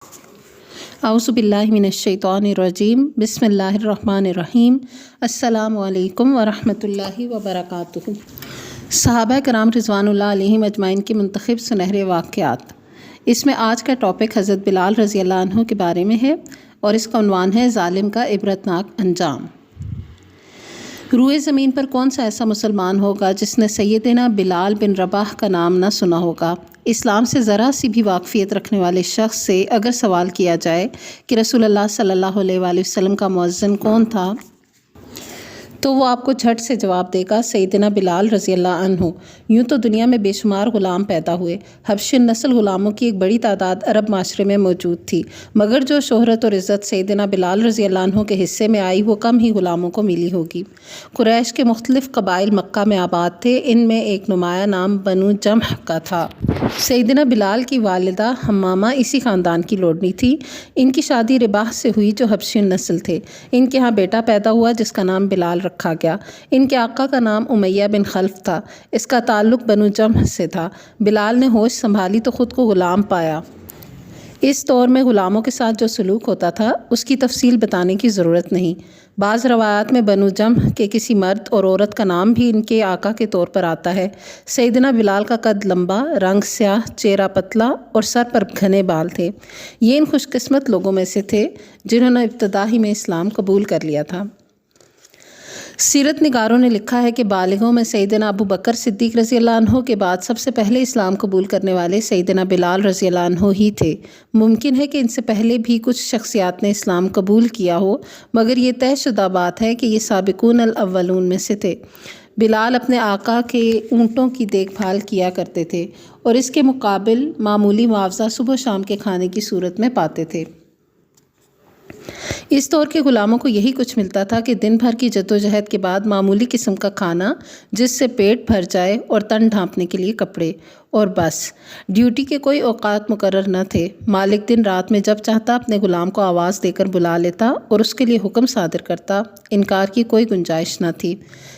اعوذ باللہ من الشیطان الرجیم بسم اللہ الرحمن الرحیم السلام علیکم ورحمۃ اللہ وبرکاتہ۔ صحابہ کرام رضوان اللہ علیہم اجمعین کے منتخب سنہرے واقعات۔ اس میں آج کا ٹاپک حضرت بلال رضی اللہ عنہ کے بارے میں ہے اور اس کا عنوان ہے ظالم کا عبرتناک انجام۔ روئے زمین پر کون سا ایسا مسلمان ہوگا جس نے سیدنا بلال بن رباح کا نام نہ سنا ہوگا؟ اسلام سے ذرا سی بھی واقفیت رکھنے والے شخص سے اگر سوال کیا جائے کہ رسول اللہ صلی اللہ علیہ وآلہ وسلم کا مؤذن کون تھا تو وہ آپ کو جھٹ سے جواب دے گا سیدنا بلال رضی اللہ عنہ۔ یوں تو دنیا میں بے شمار غلام پیدا ہوئے، حبشی نسل غلاموں کی ایک بڑی تعداد عرب معاشرے میں موجود تھی، مگر جو شہرت اور عزت سیدنا بلال رضی اللہ عنہ کے حصے میں آئی وہ کم ہی غلاموں کو ملی ہوگی۔ قریش کے مختلف قبائل مکہ میں آباد تھے، ان میں ایک نمایاں نام بنو جمح کا تھا۔ سیدنا بلال کی والدہ حمامہ اسی خاندان کی لوڈنی تھی۔ ان کی شادی رباح سے ہوئی جو حبشی نسل تھے۔ ان کے ہاں بیٹا پیدا ہوا جس کا نام بلال رکھا گیا۔ ان کے آقا کا نام امیہ بن خلف تھا، اس کا تعلق بنو جمح سے تھا۔ بلال نے ہوش سنبھالی تو خود کو غلام پایا۔ اس دور میں غلاموں کے ساتھ جو سلوک ہوتا تھا اس کی تفصیل بتانے کی ضرورت نہیں۔ بعض روایات میں بنو جمح کے کسی مرد اور عورت کا نام بھی ان کے آقا کے طور پر آتا ہے۔ سیدنا بلال کا قد لمبا، رنگ سیاہ، چہرہ پتلا اور سر پر گھنے بال تھے۔ یہ ان خوش قسمت لوگوں میں سے تھے جنہوں نے ابتدا ہی میں اسلام قبول کر لیا تھا۔ سیرت نگاروں نے لکھا ہے کہ بالغوں میں سیدنا ابو بکر صدیق رضی اللہ عنہ کے بعد سب سے پہلے اسلام قبول کرنے والے سیدنا بلال رضی اللہ عنہ ہی تھے۔ ممکن ہے کہ ان سے پہلے بھی کچھ شخصیات نے اسلام قبول کیا ہو، مگر یہ طے شدہ بات ہے کہ یہ سابقون الاولون میں سے تھے۔ بلال اپنے آقا کے اونٹوں کی دیکھ بھال کیا کرتے تھے اور اس کے مقابل معمولی معاوضہ صبح و شام کے کھانے کی صورت میں پاتے تھے۔ اس دور کے غلاموں کو یہی کچھ ملتا تھا کہ دن بھر کی جدوجہد کے بعد معمولی قسم کا کھانا جس سے پیٹ بھر جائے اور تن ڈھانپنے کے لیے کپڑے، اور بس۔ ڈیوٹی کے کوئی اوقات مقرر نہ تھے۔ مالک دن رات میں جب چاہتا اپنے غلام کو آواز دے کر بلا لیتا اور اس کے لیے حکم صادر کرتا، انکار کی کوئی گنجائش نہ تھی۔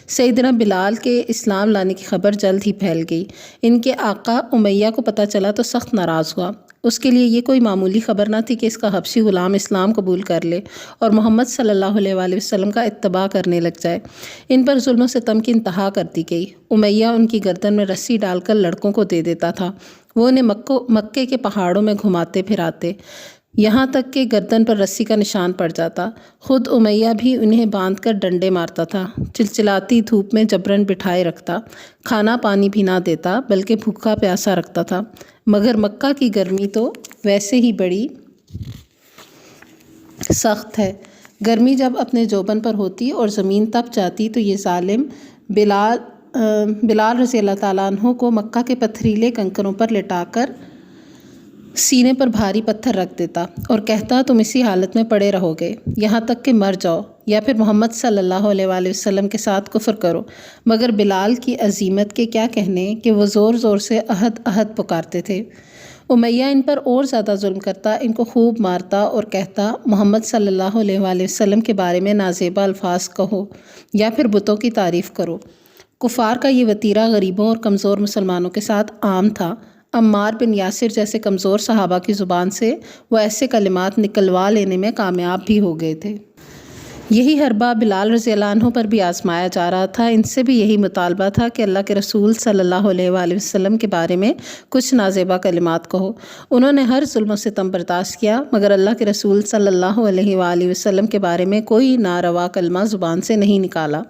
سیدنا بلال کے اسلام لانے کی خبر جلد ہی پھیل گئی۔ ان کے آقا امیہ کو پتہ چلا تو سخت ناراض ہوا۔ اس کے لیے یہ کوئی معمولی خبر نہ تھی کہ اس کا حبشی غلام اسلام قبول کر لے اور محمد صلی اللہ علیہ وآلہ وسلم کا اتباع کرنے لگ جائے۔ ان پر ظلم و ستم کی انتہا کر دی گئی۔ امیہ ان کی گردن میں رسی ڈال کر لڑکوں کو دے دیتا تھا، وہ انہیں مکے کے پہاڑوں میں گھماتے پھراتے، یہاں تک کہ گردن پر رسی کا نشان پڑ جاتا۔ خود امیہ بھی انہیں باندھ کر ڈنڈے مارتا تھا، چلچلاتی دھوپ میں جبراً بٹھائے رکھتا، کھانا پانی بھی نہ دیتا بلکہ بھوکا پیاسا رکھتا تھا۔ مگر مکہ کی گرمی تو ویسے ہی بڑی سخت ہے۔ گرمی جب اپنے جوبن پر ہوتی اور زمین تپ جاتی تو یہ ظالم بلال رضی اللہ تعالیٰ عنہ کو مکہ کے پتھریلے کنکروں پر لٹا کر سینے پر بھاری پتھر رکھ دیتا اور کہتا تم اسی حالت میں پڑے رہو گے یہاں تک کہ مر جاؤ یا پھر محمد صلی اللہ علیہ وآلہ وسلم کے ساتھ کفر کرو۔ مگر بلال کی عزیمت کے کیا کہنے کہ وہ زور زور سے احد احد پکارتے تھے۔ امیہ ان پر اور زیادہ ظلم کرتا، ان کو خوب مارتا اور کہتا محمد صلی اللہ علیہ وآلہ وسلم کے بارے میں نازیبا الفاظ کہو یا پھر بتوں کی تعریف کرو۔ کفار کا یہ وتیرہ غریبوں اور کمزور مسلمانوں کے ساتھ عام تھا۔ عمار بن یاسر جیسے کمزور صحابہ کی زبان سے وہ ایسے کلمات نکلوا لینے میں کامیاب بھی ہو گئے تھے۔ یہی حربہ بلال رضی اللہ عنہ پر بھی آزمایا جا رہا تھا۔ ان سے بھی یہی مطالبہ تھا کہ اللہ کے رسول صلی اللہ علیہ وآلہ وسلم کے بارے میں کچھ نازیبا کلمات کہو۔ انہوں نے ہر ظلم و ستم برداشت کیا مگر اللہ کے رسول صلی اللہ علیہ وآلہ وسلم کے بارے میں کوئی ناروا کلمہ زبان سے نہیں نکالا۔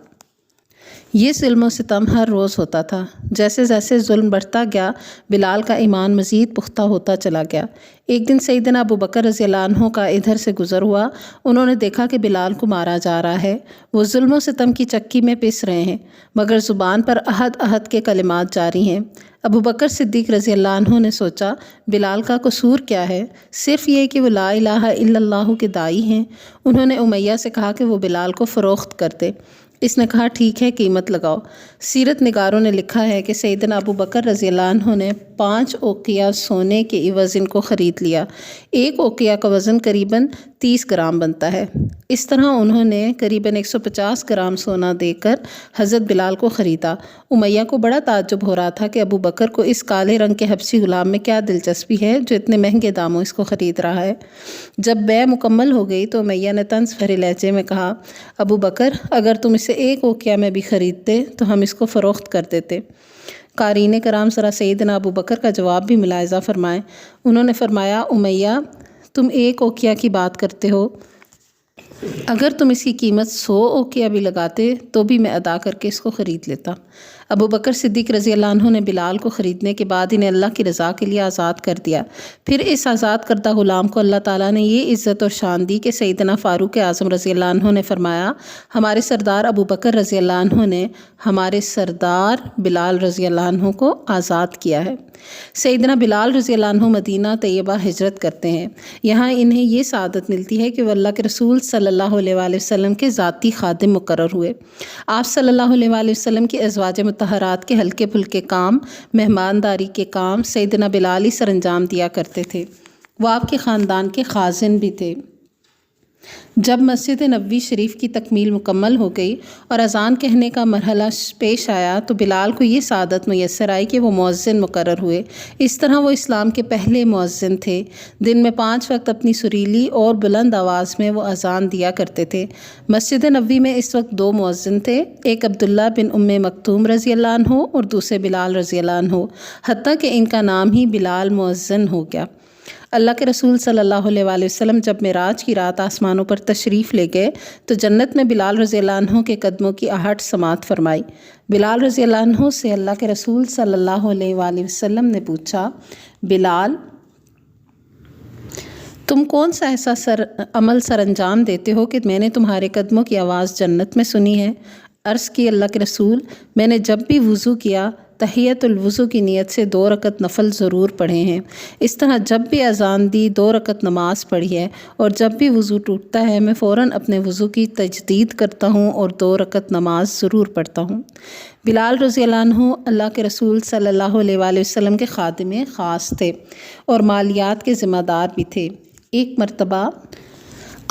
یہ ظلم و ستم ہر روز ہوتا تھا۔ جیسے جیسے ظلم بڑھتا گیا بلال کا ایمان مزید پختہ ہوتا چلا گیا۔ ایک دن سیدنا ابو بکر رضی اللہ عنہ کا ادھر سے گزر ہوا۔ انہوں نے دیکھا کہ بلال کو مارا جا رہا ہے، وہ ظلم و ستم کی چکی میں پس رہے ہیں مگر زبان پر احد احد کے کلمات جاری ہیں۔ ابو بکر صدیق رضی اللہ عنہ نے سوچا بلال کا قصور کیا ہے؟ صرف یہ کہ وہ لا الہ الا اللہ کے داعی ہیں۔ انہوں نے امیہ سے کہا کہ وہ بلال کو فروخت کر دے۔ اس نے کہا ٹھیک ہے قیمت لگاؤ۔ سیرت نگاروں نے لکھا ہے کہ سیدنا ابو بکر رضی اللہ عنہ نے 5 اوقیہ سونے کے عوض ان کو خرید لیا۔ ایک اوقیہ کا وزن قریباً 30 گرام بنتا ہے۔ اس طرح انہوں نے قریباً 150 گرام سونا دے کر حضرت بلال کو خریدا۔ امیہ کو بڑا تعجب ہو رہا تھا کہ ابو بکر کو اس کالے رنگ کے حبشی غلام میں کیا دلچسپی ہے جو اتنے مہنگے داموں اس کو خرید رہا ہے۔ جب بیع مکمل ہو گئی تو امیہ نے طنز بھرے لہجے میں کہا، ابو بکر اگر تم اسے ایک اوقیہ میں بھی خریدتے تو ہم اس کو فروخت کر دیتے۔ قارئین کرام ذرا سیدنا ابو بکر کا جواب بھی ملاحظہ فرمائیں۔ انہوں نے فرمایا، امیہ تم ایک اوقیہ کی بات کرتے ہو، اگر تم اس کی قیمت 100 اوقیہ بھی لگاتے تو بھی میں ادا کر کے اس کو خرید لیتا۔ ابو بکر صدیق رضی اللہ عنہ نے بلال کو خریدنے کے بعد انہیں اللہ کی رضا کے لیے آزاد کر دیا۔ پھر اس آزاد کردہ غلام کو اللہ تعالیٰ نے یہ عزت اور شان دی کہ سیدنا فاروق اعظم رضی اللہ عنہ نے فرمایا، ہمارے سردار ابو بکر رضی اللہ عنہ نے ہمارے سردار بلال رضی اللہ عنہ کو آزاد کیا ہے۔ سیدنا بلال رضی اللہ عنہ مدینہ طیبہ ہجرت کرتے ہیں۔ یہاں انہیں یہ سعادت ملتی ہے کہ وہ اللہ کے رسول صلی اللہ علیہ وآلہ وسلم کے ذاتی خادم مقرر ہوئے۔ آپ صلی اللہ علیہ وآلہ وسلم کی ازواج مطہرات کے ہلکے پھلکے کام، مہمانداری کے کام سیدنا بلال ہی سر انجام دیا کرتے تھے۔ وہ آپ کے خاندان کے خازن بھی تھے۔ جب مسجد نبوی شریف کی تکمیل مکمل ہو گئی اور اذان کہنے کا مرحلہ پیش آیا تو بلال کو یہ سعادت میسر آئی کہ وہ مؤذن مقرر ہوئے۔ اس طرح وہ اسلام کے پہلے مؤذن تھے۔ دن میں 5 وقت اپنی سریلی اور بلند آواز میں وہ اذان دیا کرتے تھے۔ مسجد نبوی میں اس وقت 2 مؤذن تھے، ایک عبداللہ بن ام مکتوم رضی اللہ عنہ اور دوسرے بلال رضی اللہ عنہ، حتیٰ کہ ان کا نام ہی بلال مؤذن ہو گیا۔ اللہ کے رسول صلی اللہ علیہ وآلہ وسلم جب معراج کی رات آسمانوں پر تشریف لے گئے تو جنت میں بلال رضی اللہ عنہ کے قدموں کی آہٹ سماعت فرمائی۔ بلال رضی اللہ عنہ سے اللہ کے رسول صلی اللہ علیہ وآلہ وسلم نے پوچھا، بلال تم کون سا ایسا عمل سر انجام دیتے ہو کہ میں نے تمہارے قدموں کی آواز جنت میں سنی ہے؟ عرض کی، اللہ کے رسول میں نے جب بھی وضو کیا تحیت الوضو کی نیت سے 2 رکعت نفل ضرور پڑھے ہیں۔ اس طرح جب بھی اذان دی 2 رکعت نماز پڑھی ہے، اور جب بھی وضو ٹوٹتا ہے میں فوراً اپنے وضو کی تجدید کرتا ہوں اور 2 رکعت نماز ضرور پڑھتا ہوں۔ بلال رضی اللہ عنہ اللہ کے رسول صلی اللہ علیہ وآلہ وسلم کے خادم خاص تھے اور مالیات کے ذمہ دار بھی تھے۔ ایک مرتبہ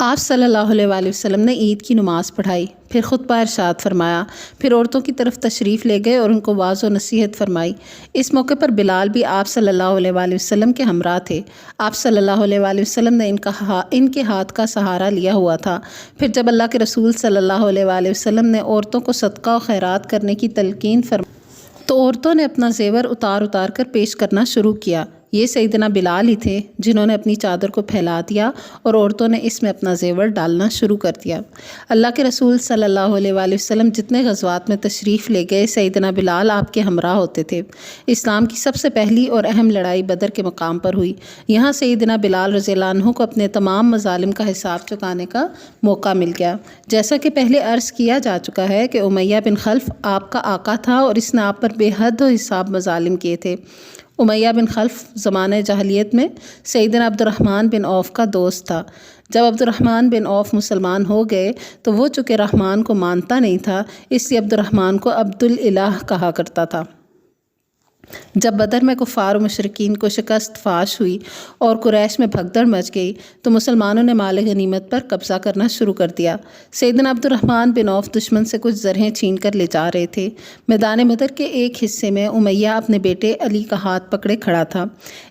آپ صلی اللہ علیہ وآلہ وسلم نے عید کی نماز پڑھائی، پھر خطبہ ارشاد فرمایا، پھر عورتوں کی طرف تشریف لے گئے اور ان کو واعظ و نصیحت فرمائی۔ اس موقع پر بلال بھی آپ صلی اللہ علیہ وآلہ وسلم کے ہمراہ تھے۔ آپ صلی اللہ علیہ وآلہ وسلم نے ان کے ہاتھ کا سہارا لیا ہوا تھا۔ پھر جب اللہ کے رسول صلی اللہ علیہ وآلہ وسلم نے عورتوں کو صدقہ و خیرات کرنے کی تلقین فرمائی تو عورتوں نے اپنا زیور اتار اتار کر پیش کرنا شروع کیا۔ یہ سیدنا بلال ہی تھے جنہوں نے اپنی چادر کو پھیلا دیا اور عورتوں نے اس میں اپنا زیور ڈالنا شروع کر دیا۔ اللہ کے رسول صلی اللہ علیہ وآلہ وسلم جتنے غزوات میں تشریف لے گئے سیدنا بلال آپ کے ہمراہ ہوتے تھے۔ اسلام کی سب سے پہلی اور اہم لڑائی بدر کے مقام پر ہوئی۔ یہاں سیدنا بلال رضی اللہ عنہ کو اپنے تمام مظالم کا حساب چکانے کا موقع مل گیا۔ جیسا کہ پہلے عرض کیا جا چکا ہے کہ امیہ بن خلف آپ کا آقا تھا اور اس نے آپ پر بے حد و حساب مظالم کیے تھے۔ امیہ بن خلف زمانہ جاہلیت میں سیدنا عبد الرحمن بن عوف کا دوست تھا۔ جب عبد الرحمن بن عوف مسلمان ہو گئے تو وہ چونکہ رحمان کو مانتا نہیں تھا، اس لیے عبد الرحمن کو عبد الالہ کہا کرتا تھا۔ جب بدر میں کفار و مشرکین کو شکست فاش ہوئی اور قریش میں بھگدڑ مچ گئی تو مسلمانوں نے مال غنیمت پر قبضہ کرنا شروع کر دیا۔ سیدنا عبد الرحمن بن عوف دشمن سے کچھ زرہیں چھین کر لے جا رہے تھے۔ میدان بدر کے ایک حصے میں امیہ اپنے بیٹے علی کا ہاتھ پکڑے کھڑا تھا۔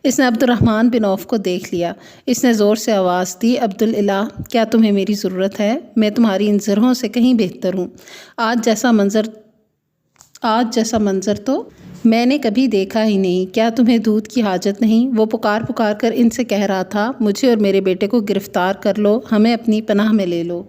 اس نے عبد الرحمن بن عوف کو دیکھ لیا۔ اس نے زور سے آواز دی، عبد الالہ کیا تمہیں میری ضرورت ہے؟ میں تمہاری ان زرہوں سے کہیں بہتر ہوں۔ آج جیسا منظر تو میں نے کبھی دیکھا ہی نہیں۔ کیا تمہیں دودھ کی حاجت نہیں؟ وہ پکار پکار کر ان سے کہہ رہا تھا، مجھے اور میرے بیٹے کو گرفتار کر لو، ہمیں اپنی پناہ میں لے لو،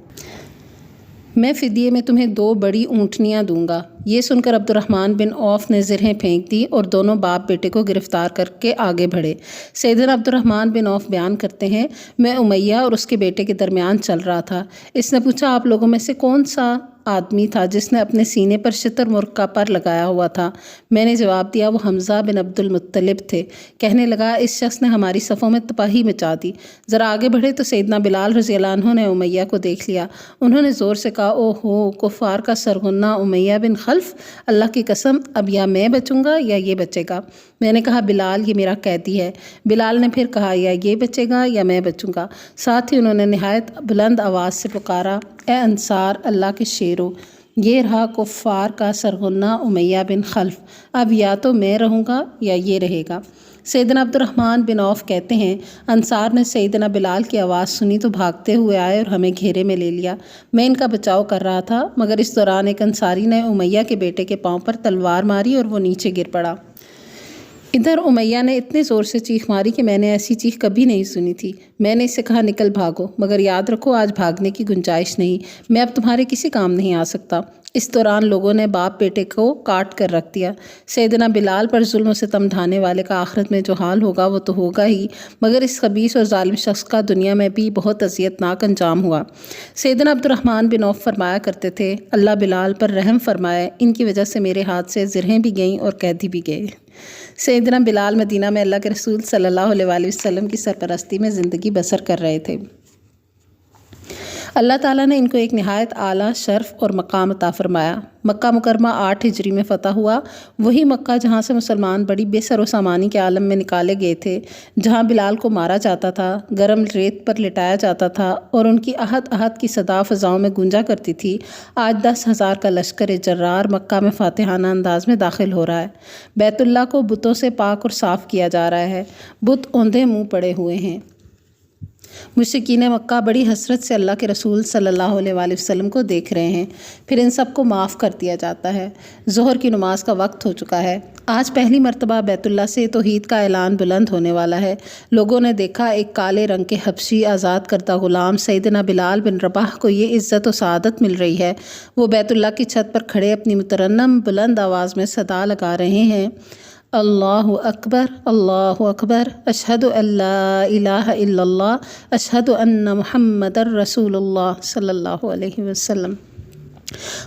میں فدیے میں تمہیں 2 بڑی اونٹنیاں دوں گا۔ یہ سن کر عبد الرحمن بن عوف نے زرہیں پھینک دی اور دونوں باپ بیٹے کو گرفتار کر کے آگے بڑھے۔ سیدنا عبد الرحمن بن عوف بیان کرتے ہیں، میں امیہ اور اس کے بیٹے کے درمیان چل رہا تھا۔ اس نے پوچھا، آپ لوگوں میں سے کون سا آدمی تھا جس نے اپنے سینے پر شتر مرغ کا پر لگایا ہوا تھا؟ میں نے جواب دیا، وہ حمزہ بن عبد المطلب تھے۔ کہنے لگا، اس شخص نے ہماری صفوں میں تباہی مچا دی۔ ذرا آگے بڑھے تو سیدنا بلال رضی اللہ عنہ نے امیہ کو دیکھ لیا۔ انہوں نے زور سے کہا، او ہو، کفار کا سرغنہ امیہ بن خلف! اللہ کی قسم، اب یا میں بچوں گا یا یہ بچے گا۔ میں نے کہا، بلال یہ میرا قیدی ہے۔ بلال نے پھر کہا، یا یہ بچے گا یا میں بچوں گا۔ ساتھ ہی انہوں نے نہایت بلند آواز سے پکارا، اے انصار، اللہ کے شیرو، یہ رہا کفار کا سرغنہ امیہ بن خلف، اب یا تو میں رہوں گا یا یہ رہے گا۔ سیدنا عبد الرحمن بن عوف کہتے ہیں، انصار نے سیدنا بلال کی آواز سنی تو بھاگتے ہوئے آئے اور ہمیں گھیرے میں لے لیا۔ میں ان کا بچاؤ کر رہا تھا، مگر اس دوران ایک انصاری نے امیہ کے بیٹے کے پاؤں پر تلوار ماری اور وہ نیچے گر پڑا۔ ادھر امیہ نے اتنے زور سے چیخ ماری کہ میں نے ایسی چیخ کبھی نہیں سنی تھی۔ میں نے اس سے کہا، نکل بھاگو، مگر یاد رکھو آج بھاگنے کی گنجائش نہیں، میں اب تمہارے کسی کام نہیں آ سکتا۔ اس دوران لوگوں نے باپ بیٹے کو کاٹ کر رکھ دیا۔ سیدنا بلال پر ظلم و ستم ڈھانے والے کا آخرت میں جو حال ہوگا وہ تو ہوگا ہی، مگر اس خبیث اور ظالم شخص کا دنیا میں بھی بہت اذیتناک انجام ہوا۔ سیدنا عبد الرحمن بن عوف فرمایا کرتے تھے، اللہ بلال پر رحم فرمائے، ان کی وجہ سے میرے ہاتھ سے زرہیں بھی گئیں اور قیدی بھی گئے۔ سیدنا بلال مدینہ میں اللہ کے رسول صلی اللہ علیہ وآلہ وسلم کی سرپرستی میں زندگی بسر کر رہے تھے۔ اللہ تعالیٰ نے ان کو ایک نہایت اعلیٰ شرف اور مقام عطا فرمایا۔ مکہ مکرمہ 8 ہجری میں فتح ہوا، وہی مکہ جہاں سے مسلمان بڑی بے سر و سامانی کے عالم میں نکالے گئے تھے، جہاں بلال کو مارا جاتا تھا، گرم ریت پر لٹایا جاتا تھا اور ان کی احد احد کی صدا فضاؤں میں گونجا کرتی تھی۔ آج 10,000 کا لشکر جرار مکہ میں فاتحانہ انداز میں داخل ہو رہا ہے۔ بیت اللہ کو بتوں سے پاک اور صاف کیا جا رہا ہے، بت اوندھے منہ پڑے ہوئے ہیں۔ مشرکین مکہ بڑی حسرت سے اللہ کے رسول صلی اللہ علیہ وآلہ وسلم کو دیکھ رہے ہیں۔ پھر ان سب کو معاف کر دیا جاتا ہے۔ ظہر کی نماز کا وقت ہو چکا ہے۔ آج پہلی مرتبہ بیت اللہ سے توحید کا اعلان بلند ہونے والا ہے۔ لوگوں نے دیکھا ایک کالے رنگ کے حبشی آزاد کردہ غلام سیدنا بلال بن رباح کو یہ عزت و سعادت مل رہی ہے۔ وہ بیت اللہ کی چھت پر کھڑے اپنی مترنم بلند آواز میں صدا لگا رہے ہیں، اللہ اکبر، اللہ اکبر، اشہد ان لا الہ الا اللہ، اشہد ان محمد رسول اللہ صلی اللہ علیہ وسلم۔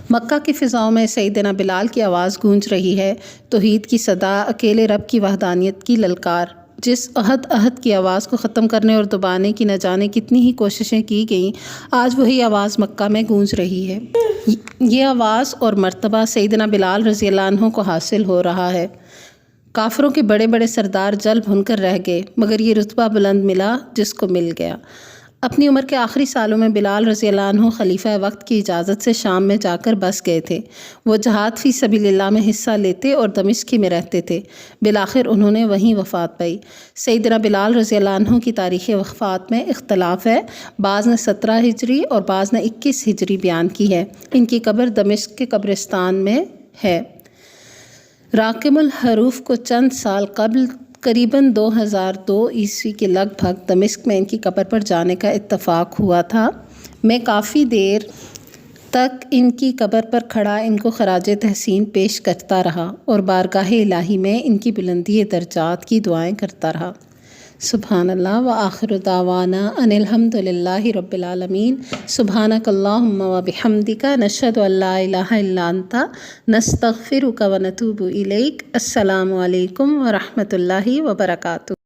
مکہ کی فضاؤں میں سیدنا بلال کی آواز گونج رہی ہے، توحید کی صدا، اکیلے رب کی وحدانیت کی للکار۔ جس عہد کی آواز کو ختم کرنے اور دبانے کی نہ جانے کتنی ہی کوششیں کی گئیں، آج وہی آواز مکہ میں گونج رہی ہے۔ یہ آواز اور مرتبہ سیدنا بلال رضی اللہ عنہ کو حاصل ہو رہا ہے۔ کافروں کے بڑے بڑے سردار جل بھن کر رہ گئے، مگر یہ رتبہ بلند ملا جس کو مل گیا۔ اپنی عمر کے آخری سالوں میں بلال رضی اللہ عنہ خلیفہ وقت کی اجازت سے شام میں جا کر بس گئے تھے۔ وہ جہاد فی سبیل اللہ میں حصہ لیتے اور دمشق میں رہتے تھے۔ بالآخر انہوں نے وہیں وفات پائی۔ سیدنا بلال رضی اللہ عنہ کی تاریخ وفات میں اختلاف ہے، بعض نے 17 ہجری اور بعض نے 21 ہجری بیان کی ہے۔ ان کی قبر دمشق کے قبرستان میں ہے۔ راقم الحروف کو چند سال قبل قریباً 2002 عیسوی کے لگ بھگ دمشق میں ان کی قبر پر جانے کا اتفاق ہوا تھا۔ میں کافی دیر تک ان کی قبر پر کھڑا ان کو خراج تحسین پیش کرتا رہا اور بارگاہ الہی میں ان کی بلندی درجات کی دعائیں کرتا رہا۔ سبحان اللہ وآخر دعوانا ان الحمد للہ رب العالمین۔ سبحانک اللہم وبحمدک، نشہد ان لا الہ الا انت، نستغفرک ونتوب الیک۔ السلام علیکم ورحمۃ اللہ وبرکاتہ۔